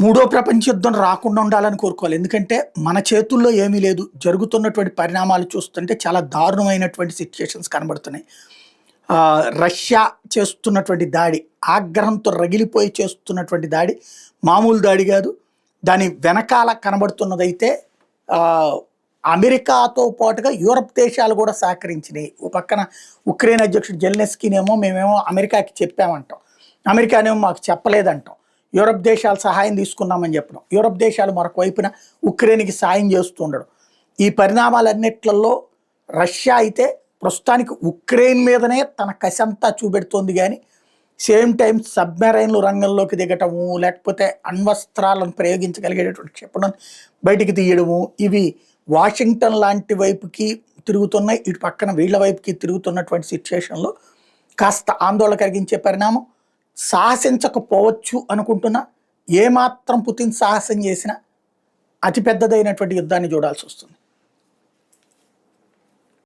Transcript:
మూడో ప్రపంచ యుద్ధం రాకుండా ఉండాలని కోరుకోవాలి. ఎందుకంటే మన చేతుల్లో ఏమీ లేదు. జరుగుతున్నటువంటి పరిణామాలు చూస్తుంటే చాలా దారుణమైనటువంటి సిట్యుయేషన్స్ కనబడుతున్నాయి. రష్యా చేస్తున్నటువంటి దాడి, ఆగ్రహంతో రగిలిపోయి చేస్తున్నటువంటి దాడి మామూలు దాడి కాదు. దాని వెనకాల కనబడుతున్నదైతే అమెరికాతో పాటుగా యూరప్ దేశాలు కూడా సహకరించినాయి. ఓ పక్కన ఉక్రెయిన్ అధ్యక్షుడు జెలెన్స్కీనేమో మేమేమో అమెరికాకి చెప్పామంటాం, అమెరికానేమో మాకు చెప్పలేదంటాం. యూరప్ దేశాలు సహాయం తీసుకున్నామని చెప్పడం, యూరప్ దేశాలు మరొక వైపున ఉక్రెయిన్కి సాయం చేస్తూ ఉండడం. ఈ పరిణామాలన్నిట్లలో రష్యా అయితే ప్రస్తుతానికి ఉక్రెయిన్ మీదనే తన కసంతా చూపెడుతోంది. కానీ సేమ్ టైం సబ్మెరైన్లు రంగంలోకి దిగటము, లేకపోతే అణ్వస్త్రాలను ప్రయోగించగలిగేటటువంటి క్షిపణులను బయటికి తీయడము, ఇవి వాషింగ్టన్ లాంటి వైపుకి తిరుగుతున్నాయి. ఇటు పక్కన వీళ్ళ వైపుకి తిరుగుతున్నటువంటి సిచ్యుయేషన్లో కాస్త ఆందోళన కలిగించే పరిణామం. సాహసించకపోవచ్చు అనుకుంటున్నా, ఏమాత్రం పుతిన్ సాహసం చేసినా అతిపెద్దదైనటువంటి యుద్ధాన్ని చూడాల్సి వస్తుంది.